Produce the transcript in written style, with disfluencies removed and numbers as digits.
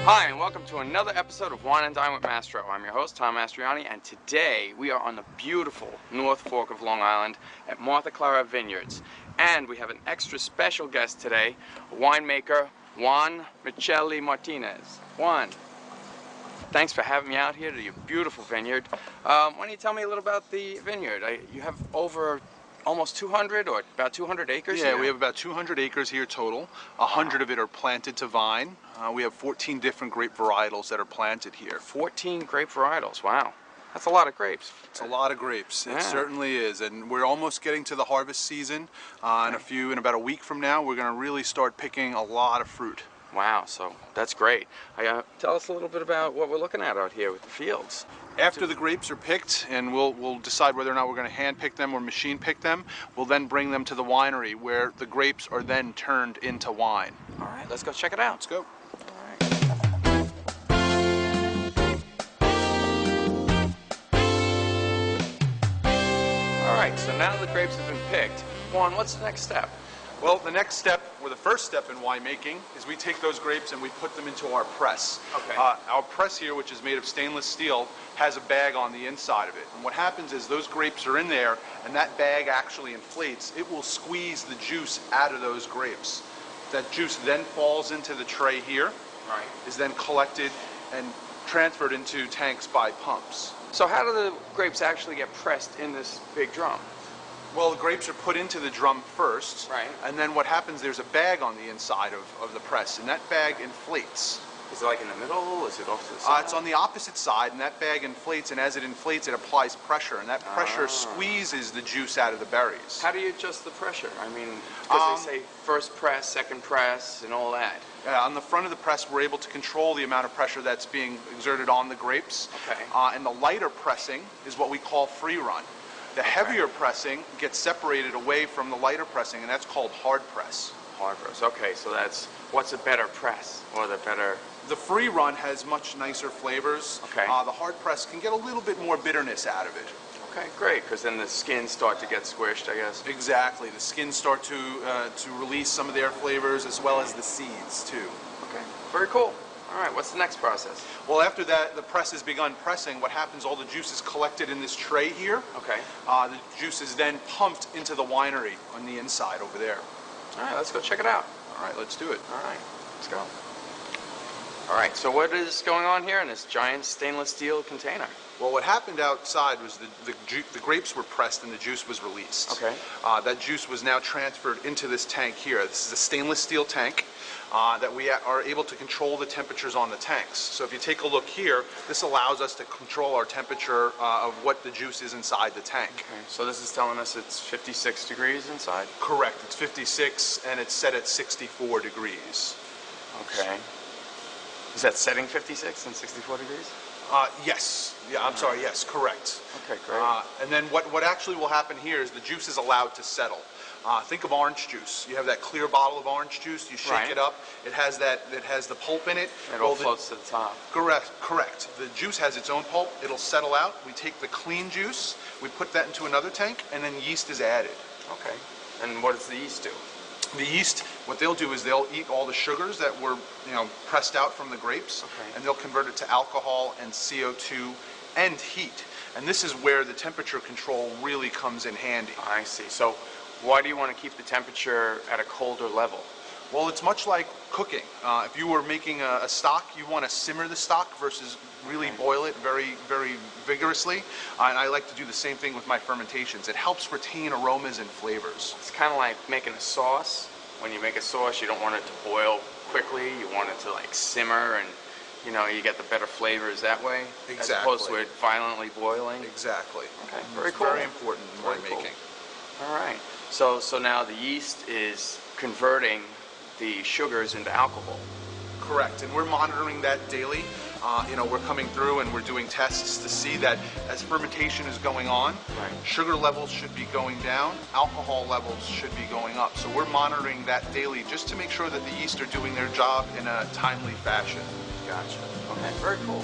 Hi, and welcome to another episode of Wine and Dine with Mastro. I'm your host, Tom Mastriani, and today we are on the beautiful North Fork of Long Island at Martha Clara Vineyards. And we have an extra special guest today, winemaker Juan Miceli Martinez. Juan, thanks for having me out here to your beautiful vineyard. Why don't you tell me a little about the vineyard? You have over almost 200 or about 200 acres here? Yeah, we have about 200 acres here total. 100 of it are planted to vine. We have 14 different grape varietals that are planted here. 14 grape varietals, wow. That's a lot of grapes. It's a lot of grapes. Yeah. It certainly is. And we're almost getting to the harvest season. In about a week from now, we're going to really start picking a lot of fruit. Wow, so that's great. Tell us a little bit about what we're looking at out here with the fields. After the grapes are picked, and we'll decide whether or not we're going to hand pick them or machine pick them, we'll then bring them to the winery where the grapes are then turned into wine. All right, let's go check it out. Let's go. All right, so now the grapes have been picked. Juan, what's the next step? Well, the next step, or the first step in winemaking, is we take those grapes and we put them into our press. Okay. Our press here, which is made of stainless steel, has a bag on the inside of it. And what happens is those grapes are in there, and that bag actually inflates. It will squeeze the juice out of those grapes. That juice then falls into the tray here, Right. is then collected and transferred into tanks by pumps. So how do the grapes actually get pressed in this big drum? Well, the grapes are put into the drum first, Right. and then what happens, there's a bag on the inside of the press, and that bag inflates. Is it like in the middle? Is it off to the side? It's on the opposite side, and that bag inflates, and as it inflates, it applies pressure, and that pressure squeezes the juice out of the berries. How do you adjust the pressure? I mean, because they say first press, second press, and all that. On the front of the press, we're able to control the amount of pressure that's being exerted on the grapes. Okay. And the lighter pressing is what we call free run. The heavier pressing gets separated away from the lighter pressing, and that's called hard press. Hard press. Okay, so what's a better press or the better? The free run has much nicer flavors. Okay. The hard press can get a little bit more bitterness out of it. Okay, great, because then the skins start to get squished, I guess. Exactly. The skins start to release some of their flavors as well as the seeds too. Okay, very cool. All right, what's the next process? Well, after that, the press has begun pressing. What happens, all the juice is collected in this tray here. Okay. The juice is then pumped into the winery on the inside over there. All right, let's go check it out. All right, let's do it. All right, let's go. All right, so what is going on here in this giant stainless steel container? Well, what happened outside was the grapes were pressed and the juice was released. Okay. That juice was now transferred into this tank here. This is a stainless steel tank that we are able to control the temperatures on the tanks. So if you take a look here, this allows us to control our temperature of what the juice is inside the tank. Okay, so this is telling us it's 56 degrees inside? Correct. It's 56 and it's set at 64 degrees. Okay. Is that setting 56 and 64 degrees? Yes. Yeah, I'm sorry. Yes, correct. Okay, great. And then what actually will happen here is the juice is allowed to settle. Think of orange juice. You have that clear bottle of orange juice. You shake it up. It has the pulp in it. It all floats to the top. Correct. The juice has its own pulp. It'll settle out. We take the clean juice. We put that into another tank, and then yeast is added. Okay. And what does the yeast do? The yeast, what they'll do is they'll eat all the sugars that were, pressed out from the grapes, and they'll convert it to alcohol and CO2 and heat. And this is where the temperature control really comes in handy. I see. So why do you want to keep the temperature at a colder level? Well, it's much like cooking. If you were making a stock, you want to simmer the stock versus really boil it very, very vigorously. And I like to do the same thing with my fermentations. It helps retain aromas and flavors. It's kind of like making a sauce. When you make a sauce, you don't want it to boil quickly. You want it to like simmer, and you get the better flavors that way. Exactly. As opposed to it violently boiling. Exactly. Okay. Very It's cool. very important in winemaking. All right. So now the yeast is converting the sugars into alcohol. Correct, and we're monitoring that daily. We're coming through and we're doing tests to see that as fermentation is going on, sugar levels should be going down, alcohol levels should be going up. So we're monitoring that daily just to make sure that the yeast are doing their job in a timely fashion. Gotcha. Okay, very cool.